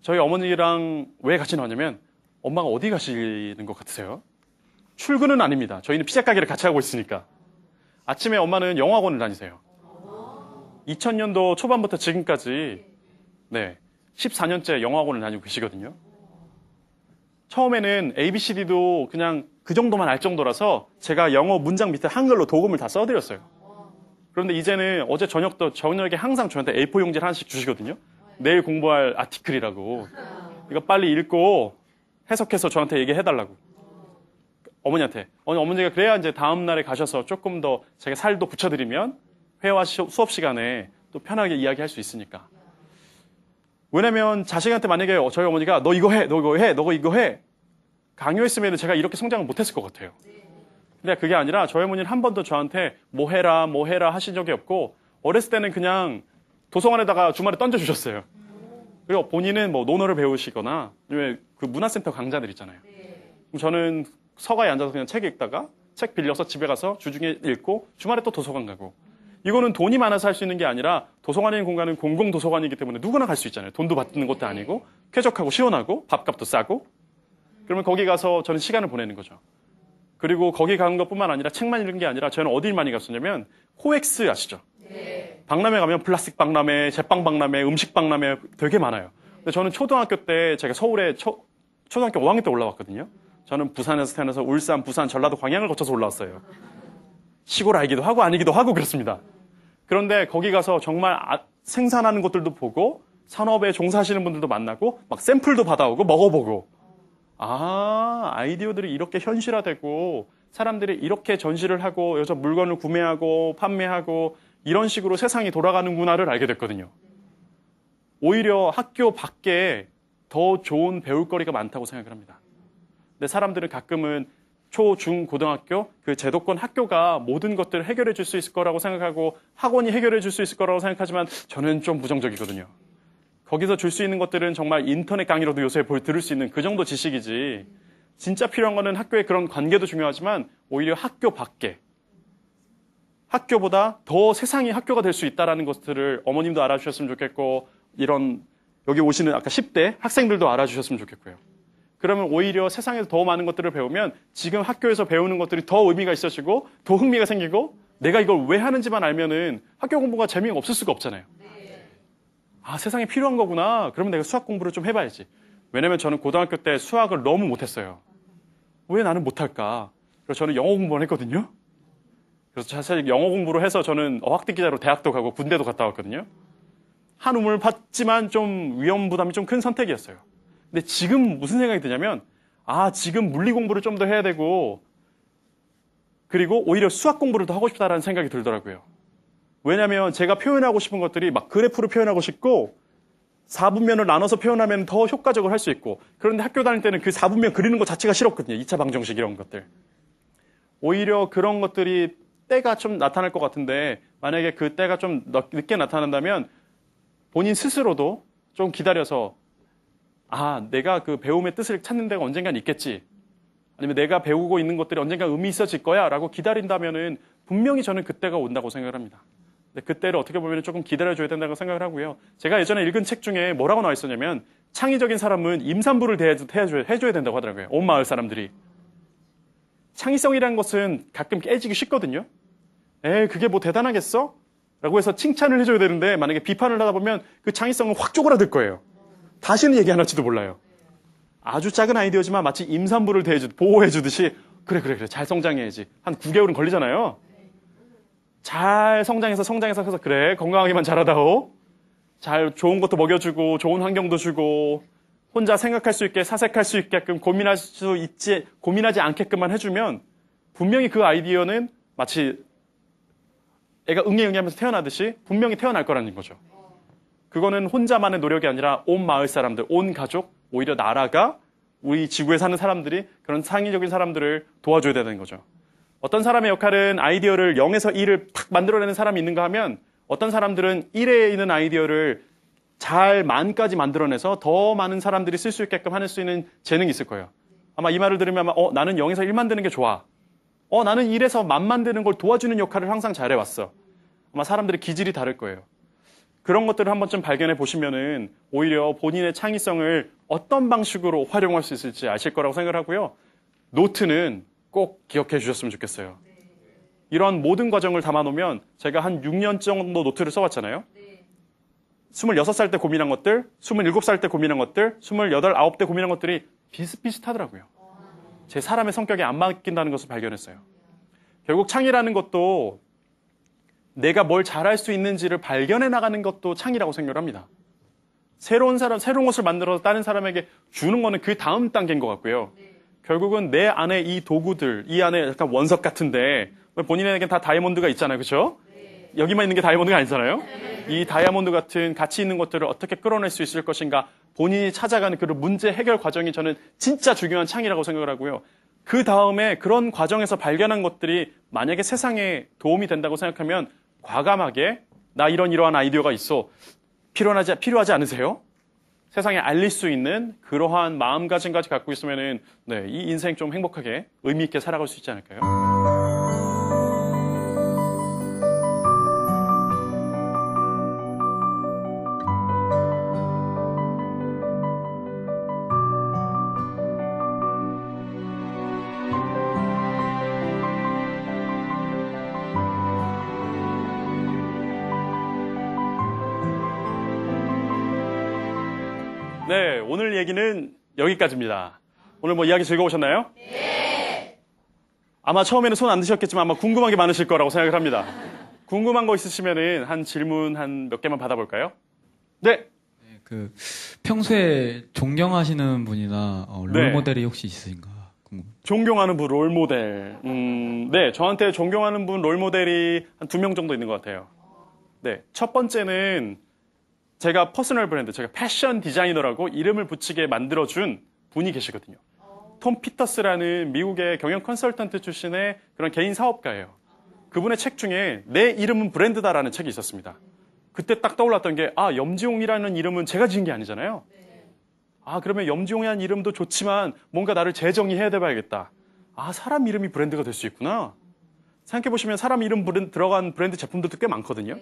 저희 어머니랑 왜 같이 나왔냐면 엄마가 어디 가시는 것 같으세요? 출근은 아닙니다. 저희는 피자 가게를 같이 하고 있으니까. 아침에 엄마는 영어학원을 다니세요. 2000년도 초반부터 지금까지 14년째 영어학원을 다니고 계시거든요. 처음에는 ABCD도 그냥 그 정도만 알 정도라서 제가 영어 문장 밑에 한글로 도금을 다 써드렸어요. 그런데 이제는 어제 저녁에 항상 저한테 A4 용지를 하나씩 주시거든요. 내일 공부할 아티클이라고. 이거 빨리 읽고 해석해서 저한테 얘기해달라고. 어머니한테. 어머니가 그래야 이제 다음날에 가셔서 조금 더 제가 살도 붙여드리면 회화 수업 시간에 또 편하게 이야기할 수 있으니까. 왜냐면 자식한테 만약에 저희 어머니가 너 이거 해, 너 이거 해 강요했으면 제가 이렇게 성장을 못했을 것 같아요. 근데 그게 아니라 저희 어머니는 한 번도 저한테 뭐 해라 하신 적이 없고 어렸을 때는 그냥 도서관에다가 주말에 던져주셨어요. 그리고 본인은 뭐 논어를 배우시거나 왜 그 문화센터 강좌들 있잖아요. 그럼 저는 서가에 앉아서 그냥 책 읽다가 책 빌려서 집에 가서 주중에 읽고 주말에 또 도서관 가고. 이거는 돈이 많아서 할 수 있는 게 아니라 도서관에 있는 공간은 공공도서관이기 때문에 누구나 갈 수 있잖아요. 돈도 받는 것도 아니고 쾌적하고 시원하고 밥값도 싸고. 그러면 거기 가서 저는 시간을 보내는 거죠. 그리고 거기 가는 것뿐만 아니라 책만 읽는 게 아니라 저는 어딜 많이 갔었냐면 코엑스 아시죠? 네. 박람회 가면 플라스틱 박람회, 제빵 박람회, 음식 박람회 되게 많아요. 근데 저는 초등학교 때 제가 서울에 초등학교 5학년 때 올라왔거든요. 저는 부산에서 태어나서 울산, 부산, 전라도, 광양을 거쳐서 올라왔어요. 시골 알기도 하고 아니기도 하고 그렇습니다. 그런데 거기 가서 정말 생산하는 것들도 보고 산업에 종사하시는 분들도 만나고 막 샘플도 받아오고 먹어보고 아이디어들이 이렇게 현실화되고 사람들이 이렇게 전시를 하고 여기서 물건을 구매하고 판매하고 이런 식으로 세상이 돌아가는구나를 알게 됐거든요. 오히려 학교 밖에 더 좋은 배울거리가 많다고 생각을 합니다. 근데 사람들은 가끔은 초, 중, 고등학교 그 제도권 학교가 모든 것들을 해결해 줄 수 있을 거라고 생각하고 학원이 해결해 줄 수 있을 거라고 생각하지만 저는 좀 부정적이거든요. 거기서 줄 수 있는 것들은 정말 인터넷 강의로도 요새 들을 수 있는 그 정도 지식이지 진짜 필요한 거는 학교의 그런 관계도 중요하지만 오히려 학교 밖에 학교보다 더 세상이 학교가 될 수 있다는 것들을 어머님도 알아주셨으면 좋겠고 이런 여기 오시는 아까 10대 학생들도 알아주셨으면 좋겠고요. 그러면 오히려 세상에서 더 많은 것들을 배우면 지금 학교에서 배우는 것들이 더 의미가 있어지고 더 흥미가 생기고 내가 이걸 왜 하는지만 알면은 학교 공부가 재미가 없을 수가 없잖아요. 아, 세상에 필요한 거구나. 그러면 내가 수학 공부를 좀 해봐야지. 왜냐면 저는 고등학교 때 수학을 너무 못했어요. 왜 나는 못할까? 그래서 저는 영어 공부를 했거든요. 그래서 사실 영어 공부를 해서 저는 어학대 기자로 대학도 가고 군대도 갔다 왔거든요. 한우물 봤지만 좀 위험 부담이 좀 큰 선택이었어요. 근데 지금 무슨 생각이 드냐면 아, 지금 물리 공부를 좀 더 해야 되고 그리고 오히려 수학 공부를 더 하고 싶다라는 생각이 들더라고요. 왜냐하면 제가 표현하고 싶은 것들이 막 그래프로 표현하고 싶고 4분면을 나눠서 표현하면 더 효과적으로 할 수 있고 그런데 학교 다닐 때는 그 4분면 그리는 것 자체가 싫었거든요. 2차 방정식 이런 것들. 오히려 그런 것들이 때가 좀 나타날 것 같은데 만약에 그 때가 좀 늦게 나타난다면 본인 스스로도 좀 기다려서 아, 내가 그 배움의 뜻을 찾는 데가 언젠간 있겠지. 아니면 내가 배우고 있는 것들이 언젠가 의미 있어질 거야 라고 기다린다면은 분명히 저는 그때가 온다고 생각을 합니다. 근데 그때를 어떻게 보면 조금 기다려줘야 된다고 생각을 하고요. 제가 예전에 읽은 책 중에 뭐라고 나와 있었냐면 창의적인 사람은 임산부를 해줘야 된다고 하더라고요. 온 마을 사람들이. 창의성이라는 것은 가끔 깨지기 쉽거든요. 그게 뭐 대단하겠어? 라고 해서 칭찬을 해줘야 되는데 만약에 비판을 하다 보면 그 창의성은 확 쪼그라들 거예요. 다시는 얘기 안 할지도 몰라요. 아주 작은 아이디어지만 마치 임산부를 보호해주듯이 그래 잘 성장해야지. 한 9개월은 걸리잖아요. 잘 성장해서 그래 건강하게만 자라다오. 잘 좋은 것도 먹여주고 좋은 환경도 주고 혼자 생각할 수 있게 사색할 수 있게끔 고민하지 않게끔만 해주면 분명히 그 아이디어는 마치 애가 응애응애하면서 태어나듯이 분명히 태어날 거라는 거죠. 그거는 혼자만의 노력이 아니라 온 마을 사람들, 온 가족, 오히려 나라가 우리 지구에 사는 사람들이 그런 창의적인 사람들을 도와줘야 되는 거죠. 어떤 사람의 역할은 아이디어를 0에서 1을 탁 만들어내는 사람이 있는가 하면 어떤 사람들은 1에 있는 아이디어를 잘 만까지 만들어내서 더 많은 사람들이 쓸 수 있게끔 할 수 있는 재능이 있을 거예요. 아마 이 말을 들으면 아마 나는 0에서 1 만드는 게 좋아. 나는 1에서 만 만드는 걸 도와주는 역할을 항상 잘해왔어. 아마 사람들의 기질이 다를 거예요. 그런 것들을 한 번쯤 발견해 보시면은 오히려 본인의 창의성을 어떤 방식으로 활용할 수 있을지 아실 거라고 생각을 하고요. 노트는 꼭 기억해 주셨으면 좋겠어요. 이런 모든 과정을 담아놓으면 제가 한 6년 정도 노트를 써왔잖아요. 26살 때 고민한 것들, 27살 때 고민한 것들, 28, 9때 고민한 것들이 비슷비슷하더라고요. 제 사람의 성격에 안 맡긴다는 것을 발견했어요. 결국 창의라는 것도 내가 뭘 잘할 수 있는지를 발견해 나가는 것도 창의라고 생각을 합니다. 새로운 것을 만들어서 다른 사람에게 주는 거는 그 다음 단계인 것 같고요. 결국은 내 안에 이 도구들, 이 안에 약간 원석 같은데 본인에겐 다 다이아몬드가 있잖아요. 그렇죠? 여기만 있는 게 다이아몬드가 아니잖아요. 이 다이아몬드 같은 가치 있는 것들을 어떻게 끌어낼 수 있을 것인가 본인이 찾아가는 그 문제 해결 과정이 저는 진짜 중요한 창의라고 생각을 하고요. 그 다음에 그런 과정에서 발견한 것들이 만약에 세상에 도움이 된다고 생각하면 과감하게 나 이러한 아이디어가 있어. 필요하지 않으세요? 세상에 알릴 수 있는 그러한 마음가짐까지 갖고 있으면은 이 인생 좀 행복하게 의미 있게 살아갈 수 있지 않을까요? 네, 오늘 얘기는 여기까지입니다. 오늘 뭐 이야기 즐거우셨나요? 네. 아마 처음에는 손 안 드셨겠지만 아마 궁금한 게 많으실 거라고 생각을 합니다. 궁금한 거 있으시면은 한 질문 한 몇 개만 받아볼까요? 네. 네, 평소에 존경하시는 분이나 롤모델이 혹시 있으신가 궁금합니다. 존경하는 분 롤모델. 네, 저한테 존경하는 분 롤모델이 한 2명 정도 있는 것 같아요. 네, 첫 번째는 제가 퍼스널 브랜드, 제가 패션 디자이너라고 이름을 붙이게 만들어준 분이 계시거든요. 톰 피터스라는 미국의 경영 컨설턴트 출신의 그런 개인 사업가예요. 그분의 책 중에 내 이름은 브랜드다라는 책이 있었습니다. 그때 딱 떠올랐던 게 염지용이라는 이름은 제가 지은 게 아니잖아요. 그러면 염지용이라는 이름도 좋지만 뭔가 나를 재정의해야 돼봐야겠다. 사람 이름이 브랜드가 될 수 있구나. 생각해보시면 사람 이름 들어간 브랜드 제품들도 꽤 많거든요.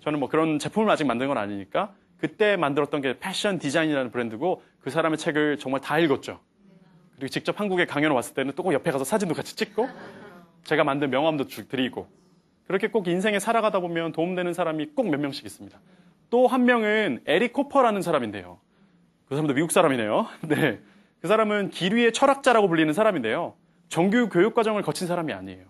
저는 뭐 그런 제품을 아직 만든 건 아니니까 그때 만들었던 게 패션 디자인이라는 브랜드고 그 사람의 책을 정말 다 읽었죠. 그리고 직접 한국에 강연을 왔을 때는 또 꼭 옆에 가서 사진도 같이 찍고 제가 만든 명함도 드리고 그렇게 꼭 인생에 살아가다 보면 도움되는 사람이 꼭 몇 명씩 있습니다. 또 한 명은 에릭 코퍼라는 사람인데요. 그 사람도 미국 사람이네요. 네, 그 사람은 기류의 철학자라고 불리는 사람인데요. 정규 교육 과정을 거친 사람이 아니에요.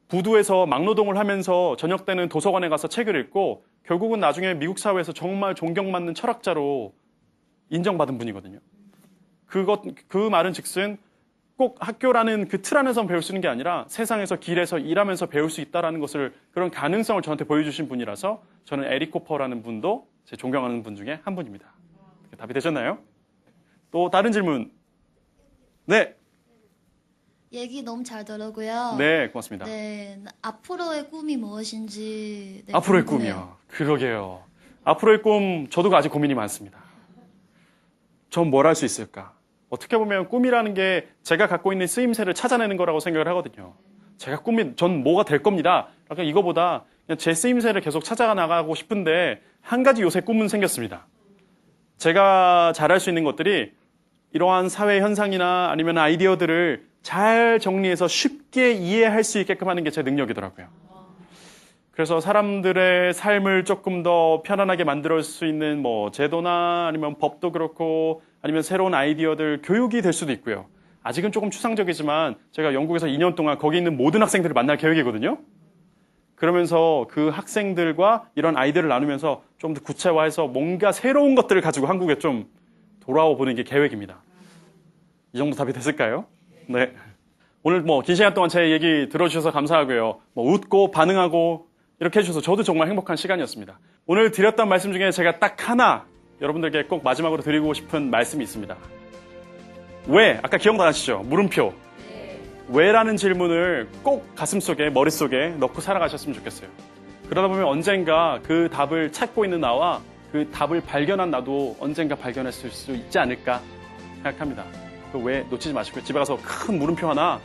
부두에서 막노동을 하면서 저녁 때는 도서관에 가서 책을 읽고 결국은 나중에 미국 사회에서 정말 존경받는 철학자로 인정받은 분이거든요. 그 말은 즉슨 꼭 학교라는 그 틀 안에서 배울 수 있는 게 아니라 세상에서 길에서 일하면서 배울 수 있다는 것을 그런 가능성을 저한테 보여주신 분이라서 저는 에릭 코퍼라는 분도 제 존경하는 분 중에 한 분입니다. 답이 되셨나요? 또 다른 질문. 네. 얘기 너무 잘 들었고요. 네, 고맙습니다. 네, 앞으로의 꿈이 무엇인지. 네, 앞으로의 궁금해요. 꿈이요. 그러게요. 앞으로의 꿈, 저도 아직 고민이 많습니다. 전 뭘 할 수 있을까? 어떻게 보면 꿈이라는 게 제가 갖고 있는 쓰임새를 찾아내는 거라고 생각을 하거든요. 전 뭐가 될 겁니다. 그러니까 이거보다 그냥 제 쓰임새를 계속 찾아가 나가고 싶은데 한 가지 요새 꿈은 생겼습니다. 제가 잘할 수 있는 것들이 이러한 사회 현상이나 아니면 아이디어들을 잘 정리해서 쉽게 이해할 수 있게끔 하는 게 제 능력이더라고요. 그래서 사람들의 삶을 조금 더 편안하게 만들 수 있는 뭐 제도나 아니면 법도 그렇고 아니면 새로운 아이디어들 교육이 될 수도 있고요. 아직은 조금 추상적이지만 제가 영국에서 2년 동안 거기 있는 모든 학생들을 만날 계획이거든요. 그러면서 그 학생들과 이런 아이디어를 나누면서 좀 더 구체화해서 뭔가 새로운 것들을 가지고 한국에 좀 돌아와 보는 게 계획입니다. 이 정도 답이 됐을까요? 네. 오늘 뭐 긴 시간 동안 제 얘기 들어주셔서 감사하고요. 뭐 웃고 반응하고 이렇게 해주셔서 저도 정말 행복한 시간이었습니다. 오늘 드렸던 말씀 중에 제가 딱 하나 여러분들께 꼭 마지막으로 드리고 싶은 말씀이 있습니다. 왜? 아까 기억나시죠? 물음표. 왜라는 질문을 꼭 가슴속에 머릿속에 넣고 살아가셨으면 좋겠어요. 그러다 보면 언젠가 그 답을 찾고 있는 나와 그 답을 발견한 나도 언젠가 발견했을 수 있지 않을까 생각합니다. 그 왜 놓치지 마시고요. 집에 가서 큰 물음표 하나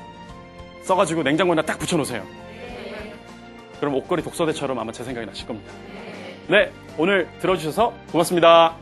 써가지고 냉장고에다 딱 붙여놓으세요. 그럼 옷걸이 독서대처럼 아마 제 생각이 나실 겁니다. 네, 오늘 들어주셔서 고맙습니다.